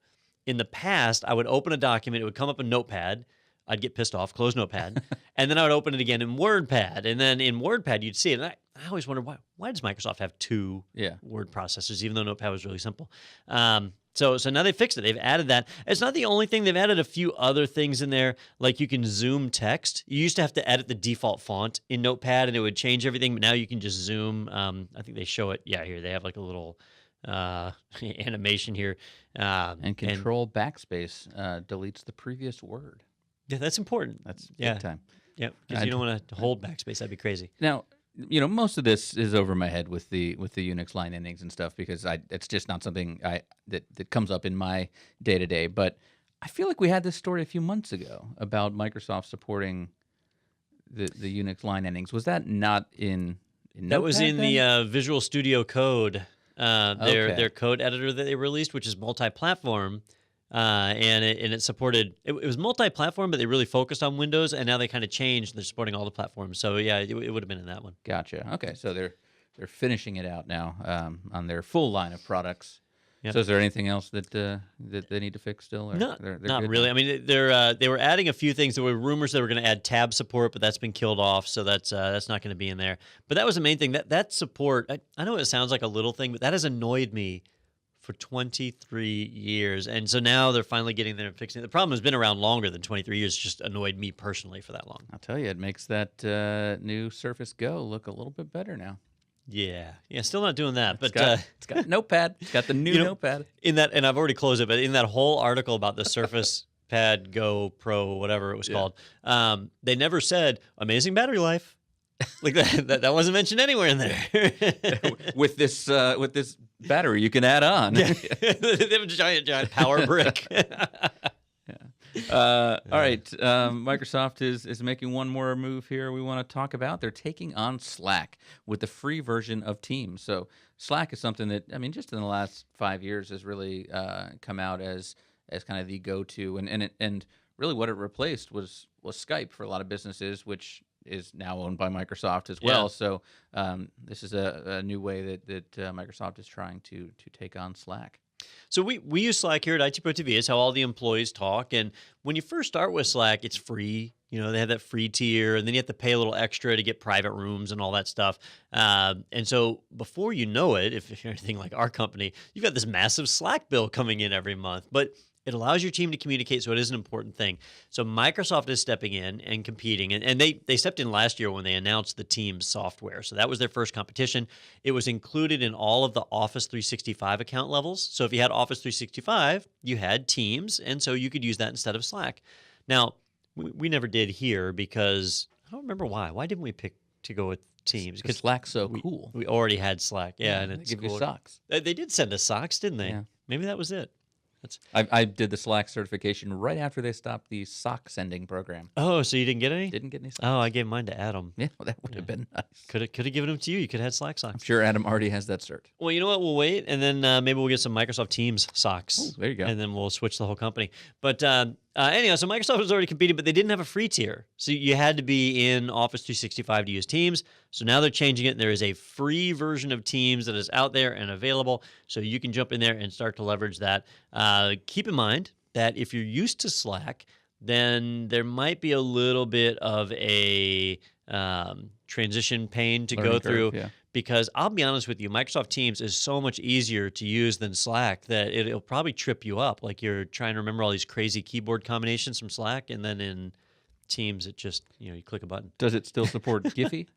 in the past, I would open a document, it would come up in Notepad, I'd get pissed off, close Notepad, and then I would open it again in WordPad. And then in WordPad, you'd see it. And I always wondered, why does Microsoft have 2 word processors, even though Notepad was really simple? So now they fixed it. They've added that. It's not the only thing. They've added a few other things in there, like you can zoom text. You used to have to edit the default font in Notepad, and it would change everything, but now you can just zoom. I think they show it. Yeah, here. They have like a little animation here. And Control Backspace deletes the previous word. Yeah, that's important. That's big time. Yeah, because you don't want to hold backspace. That'd be crazy. Now, most of this is over my head with the Unix line endings and stuff because it's just not something that comes up in my day to day. But I feel like we had this story a few months ago about Microsoft supporting the Unix line endings. Was that not in Notepad? That was in the Visual Studio Code, their code editor that they released, which is multi-platform. and it supported. It was multi-platform, but they really focused on Windows, and now they kind of changed. They're supporting all the platforms. So yeah, it would have been in that one. Gotcha. Okay, so they're finishing it out now on their full line of products. Yep. So is there anything else that that they need to fix still? Or Not they're really. now? I mean, they were adding a few things. There were rumors they were going to add tab support, but that's been killed off, so that's not going to be in there. But that was the main thing. That support. I know it sounds like a little thing, but that has annoyed me for 23 years, and so now they're finally getting there and fixing it. The problem has been around longer than 23 years. It's just annoyed me personally for that long. I'll tell you, it makes that new Surface Go look a little bit better now. Yeah, still not doing that, but It's got Notepad. It's got the new Notepad. In that, and I've already closed it, but in that whole article about the Surface Pad Go Pro, whatever it was called, they never said amazing battery life. Like that wasn't mentioned anywhere in there. with this battery, you can add on. They have a giant power brick. All right. Microsoft is making one more move here we want to talk about. They're taking on Slack with the free version of Teams. So Slack is something that, I mean, just in the last 5 years has really come out as kind of the go-to. And really what it replaced was Skype for a lot of businesses, which is now owned by Microsoft as well. So this is a new way that Microsoft is trying to take on Slack. So we use Slack here at ITProTV. It's how all the employees talk. And when you first start with Slack, it's free. You know, they have that free tier, and then you have to pay a little extra to get private rooms and all that stuff. And so before you know it, if you're anything like our company, you've got this massive Slack bill coming in every month. But it allows your team to communicate, so it is an important thing. So Microsoft is stepping in and competing, and they stepped in last year when they announced the Teams software. So that was their first competition. It was included in all of the Office 365 account levels. So if you had Office 365, you had Teams, and so you could use that instead of Slack. Now, we never did here because I don't remember why. Why didn't we pick to go with Teams? Because Slack's so cool. We already had Slack. Yeah, and it's they give cool. you socks. They did send us socks, didn't they? Yeah. Maybe that was it. I did the Slack certification right after they stopped the sock sending program. Oh, so you didn't get any? Didn't get any socks. Oh, I gave mine to Adam. Yeah, well, that would have been nice. Could have given them to you. You could have had Slack socks. I'm sure Adam already has that cert. Well, you know what? We'll wait, and then maybe we'll get some Microsoft Teams socks. Oh, there you go. And then we'll switch the whole company. But anyhow, so Microsoft was already competing, but they didn't have a free tier. So you had to be in Office 365 to use Teams. So now they're changing it. There is a free version of Teams that is out there and available. So you can jump in there and start to leverage that. Keep in mind that if you're used to Slack, then there might be a little bit of a transition pain to Learning go through. curve, yeah. Because I'll be honest with you, Microsoft Teams is so much easier to use than Slack that it'll probably trip you up. Like you're trying to remember all these crazy keyboard combinations from Slack, and then in Teams, it just, you click a button. Does it still support Giphy?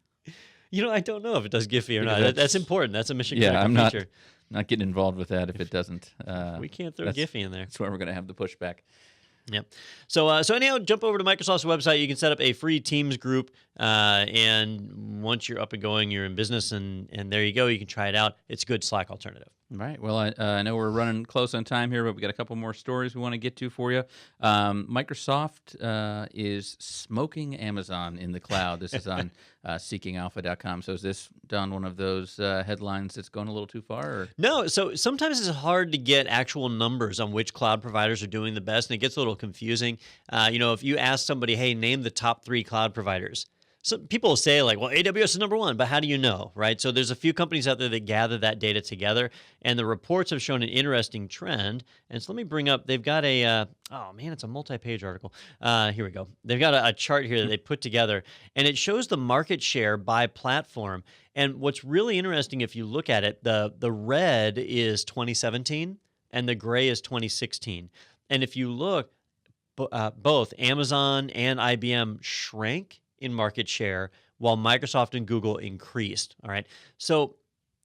I don't know if it does Giphy or Because not. That's important. That's a mission critical I'm feature. not getting involved with that if it doesn't. We can't throw that's- Giphy in there. That's where we're going to have the pushback. Yep. So anyhow, jump over to Microsoft's website. You can set up a free Teams group, and once you're up and going, you're in business, and there you go. You can try it out. It's a good Slack alternative. Right. Well, I know we're running close on time here, but we got a couple more stories we want to get to for you. Microsoft is smoking Amazon in the cloud. This is on seekingalpha.com. So is this, Don, one of those headlines that's going a little too far? Or? No. So sometimes it's hard to get actual numbers on which cloud providers are doing the best, and it gets a little confusing. If you ask somebody, hey, name the top 3 cloud providers, so people will say like, well, AWS is number 1, but how do you know, right? So there's a few companies out there that gather that data together, and the reports have shown an interesting trend. And so let me bring up, they've got it's a multi-page article. Here we go. They've got a chart here that they put together, and it shows the market share by platform. And what's really interesting, if you look at it, the red is 2017, and the gray is 2016. And if you look, both Amazon and IBM shrank in market share, while Microsoft and Google increased. All right. So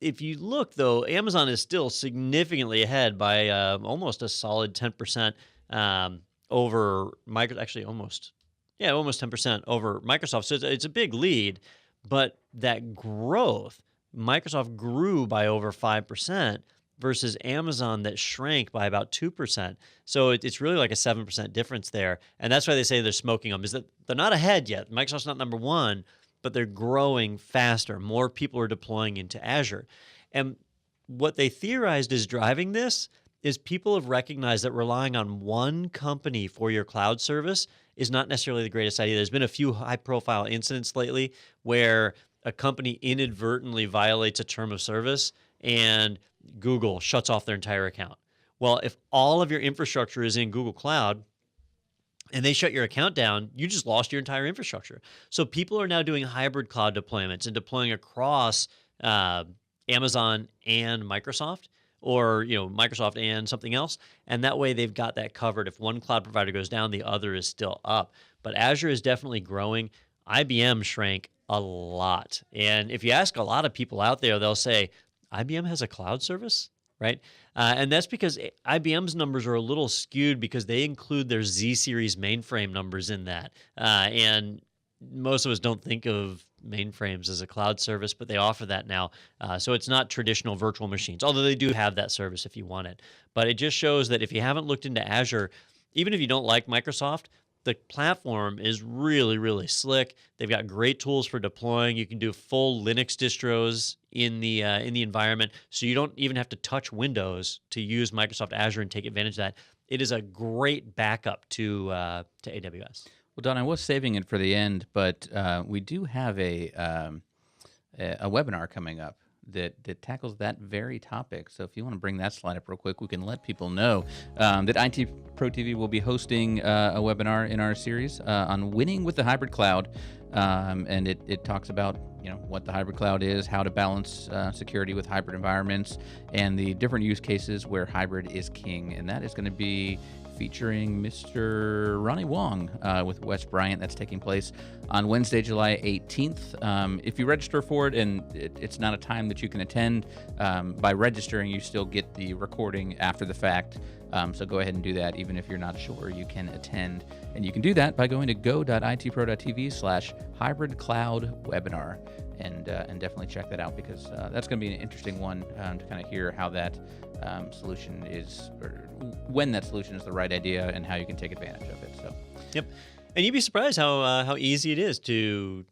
if you look, though, Amazon is still significantly ahead by almost a solid 10% over Microsoft. Actually, almost 10% over Microsoft. So it's a big lead, but that growth, Microsoft grew by over 5%. Versus Amazon that shrank by about 2%. So it's really like a 7% difference there. And that's why they say they're smoking them, is that they're not ahead yet. Microsoft's not number 1, but they're growing faster. More people are deploying into Azure. And what they theorized is driving this is people have recognized that relying on one company for your cloud service is not necessarily the greatest idea. There's been a few high-profile incidents lately where a company inadvertently violates a term of service and Google shuts off their entire account. Well, if all of your infrastructure is in Google Cloud and they shut your account down, you just lost your entire infrastructure. So people are now doing hybrid cloud deployments and deploying across Amazon and Microsoft, or Microsoft and something else, and that way they've got that covered. If one cloud provider goes down, the other is still up. But Azure is definitely growing. IBM shrank a lot, and if you ask a lot of people out there, they'll say IBM has a cloud service, right? And that's because IBM's numbers are a little skewed because they include their Z-series mainframe numbers in that, and most of us don't think of mainframes as a cloud service, but they offer that now. So it's not traditional virtual machines, although they do have that service if you want it. But it just shows that if you haven't looked into Azure, even if you don't like Microsoft, the platform is really, really slick. They've got great tools for deploying. You can do full Linux distros in the environment, so you don't even have to touch Windows to use Microsoft Azure and take advantage of that. It is a great backup to AWS. Well, Don, I was saving it for the end, but we do have a webinar coming up that tackles that very topic. So if you want to bring that slide up real quick, we can let people know that ITProTV will be hosting a webinar in our series on winning with the hybrid cloud, and it talks about what the hybrid cloud is, how to balance security with hybrid environments, and the different use cases where hybrid is king. And that is going to be featuring Mr. Ronnie Wong with Wes Bryant. That's taking place on Wednesday, July 18th. If you register for it, and it's not a time that you can attend, by registering, you still get the recording after the fact. So go ahead and do that, even if you're not sure you can attend. And you can do that by going to go.itpro.tv/hybrid cloud webinar. And definitely check that out, because that's going to be an interesting one to kind of hear how that solution is, or when that solution is the right idea and how you can take advantage of it. So, yep. And you'd be surprised how easy it is to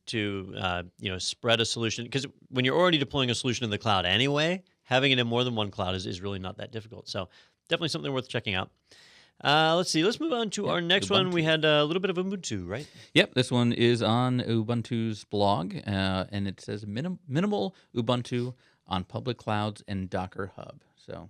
spread a solution, because when you're already deploying a solution in the cloud anyway, having it in more than one cloud is really not that difficult. So definitely something worth checking out. Let's see. Let's move on to our next one. We had a little bit of Ubuntu, right? Yep. This one is on Ubuntu's blog, and it says minimal Ubuntu on public clouds and Docker Hub. So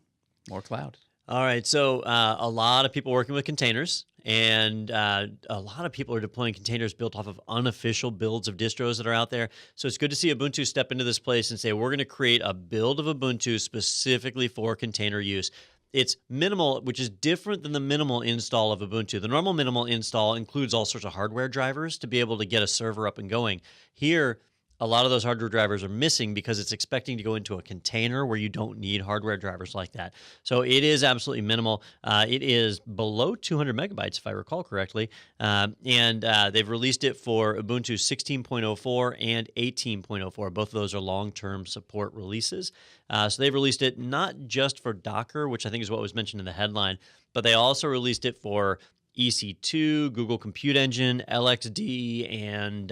more cloud. All right. So a lot of people working with containers, and a lot of people are deploying containers built off of unofficial builds of distros that are out there. So it's good to see Ubuntu step into this place and say, we're going to create a build of Ubuntu specifically for container use. It's minimal, which is different than the minimal install of Ubuntu. The normal minimal install includes all sorts of hardware drivers to be able to get a server up and going. Here, a lot of those hardware drivers are missing because it's expecting to go into a container where you don't need hardware drivers like that. So it is absolutely minimal. It is below 200 megabytes, if I recall correctly. And they've released it for Ubuntu 16.04 and 18.04. Both of those are long-term support releases. So they've released it not just for Docker, which I think is what was mentioned in the headline, but they also released it for EC2, Google Compute Engine, LXD, and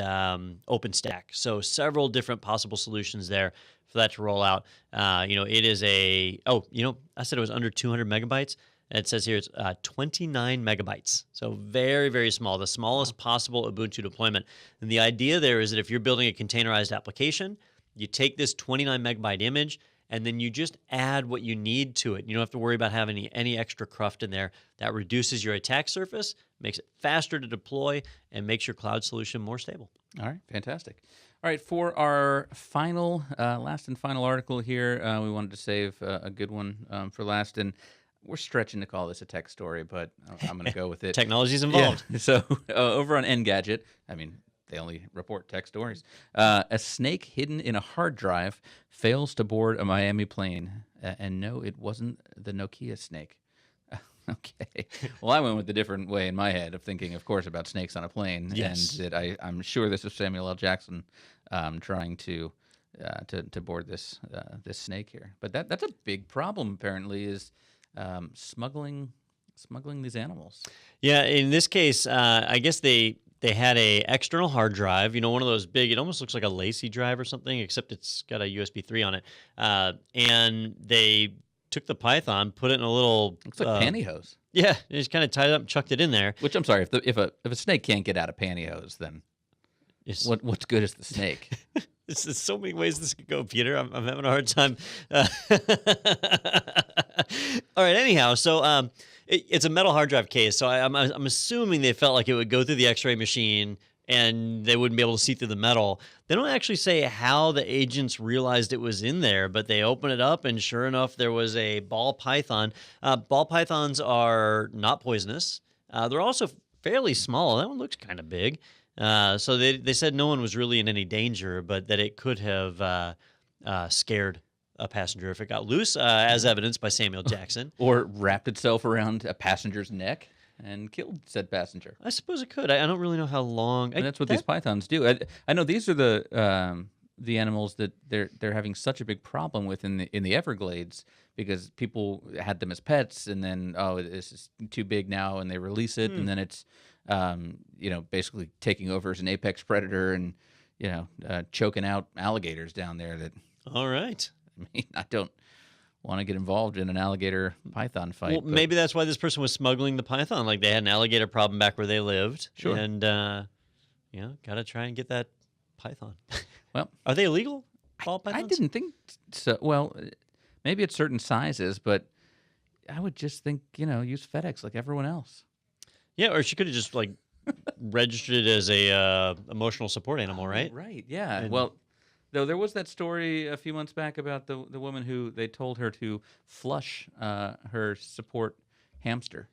OpenStack. So several different possible solutions there for that to roll out. It is I said it was under 200 megabytes. It says here it's 29 megabytes. So very, very small, the smallest possible Ubuntu deployment. And the idea there is that if you're building a containerized application, you take this 29 megabyte image, and then you just add what you need to it. You don't have to worry about having any extra cruft in there. That reduces your attack surface, makes it faster to deploy, and makes your cloud solution more stable. All right, fantastic. All right, for our last and final article here, we wanted to save a good one for last, and we're stretching to call this a tech story, but I'm going to go with it. Technology's involved. Yeah. So over on Engadget, they only report tech stories. A snake hidden in a hard drive fails to board a Miami plane. And no, it wasn't the Nokia snake. Okay. Well, I went with a different way in my head of thinking, of course, about snakes on a plane. Yes. And that I'm sure this is Samuel L. Jackson trying to board this snake here. But that's a big problem, apparently, is smuggling these animals. Yeah, in this case, I guess they had a external hard drive, one of those big, it almost looks like a Lacey drive or something, except it's got a USB 3 on it. And they took the Python, put it in a little... Looks like pantyhose. Yeah, they just kind of tied it up and chucked it in there. Which, I'm sorry, if a snake can't get out of pantyhose, then what's good is the snake? There's so many ways this could go, Peter. I'm having a hard time. All right, anyhow, so it's a metal hard drive case, so I'm assuming they felt like it would go through the X-ray machine and they wouldn't be able to see through the metal. They don't actually say how the agents realized it was in there, but they open it up, and sure enough, there was a ball python. Ball pythons are not poisonous. They're also fairly small. That one looks kind of big. So they said no one was really in any danger, but that it could have scared a passenger if it got loose, as evidenced by Samuel Jackson. Or wrapped itself around a passenger's neck and killed said passenger. I suppose it could. I don't really know how long. And that's what these pythons do. I know these are the animals that they're having such a big problem with in the Everglades, because people had them as pets, and then this is too big now, and they release it, and then it's basically taking over as an apex predator, and choking out alligators down there. That all right. I mean, I don't want to get involved in an alligator python fight. Well, maybe that's why this person was smuggling the python. Like, they had an alligator problem back where they lived. Sure. And, got to try and get that python. Well, are they illegal, ball pythons? I didn't think so. Well, maybe it's certain sizes, but I would just think, use FedEx like everyone else. Yeah, or she could have just, registered it as a emotional support animal, right? Right, yeah. And, well, though there was that story a few months back about the woman who they told her to flush her support hamster.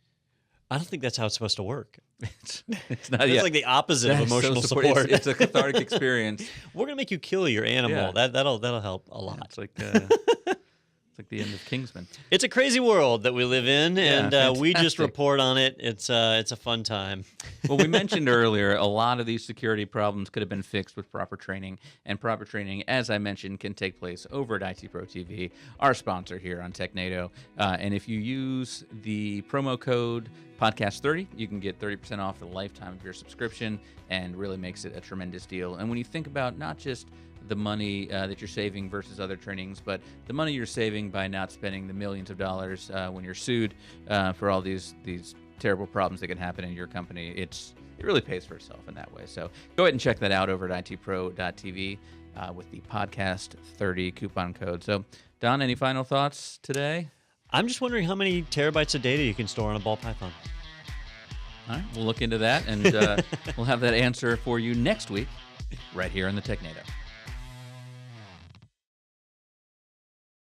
I don't think that's how it's supposed to work. It's not. It's like the opposite of emotional support. It's a cathartic experience. We're gonna make you kill your animal. Yeah. That'll help a lot. Yeah, it's like the end of Kingsman. It's a crazy world that we live in, Yeah, and we just report on it. It's a fun time. Well, we mentioned earlier, a lot of these security problems could have been fixed with proper training, and proper training, as I mentioned, can take place over at ITProTV, our sponsor here on Technado. And if you use the promo code podcast30, you can get 30% off the lifetime of your subscription, and really makes it a tremendous deal. And when you think about not just the money that you're saving versus other trainings, but the money you're saving by not spending the millions of dollars when you're sued for all these terrible problems that can happen in your company, it really pays for itself in that way. So go ahead and check that out over at ITPro.tv with the podcast 30 coupon code. So Don, any final thoughts today? I'm just wondering how many terabytes of data you can store on a ball python. All right, we'll look into that, and we'll have that answer for you next week right here in the Technado.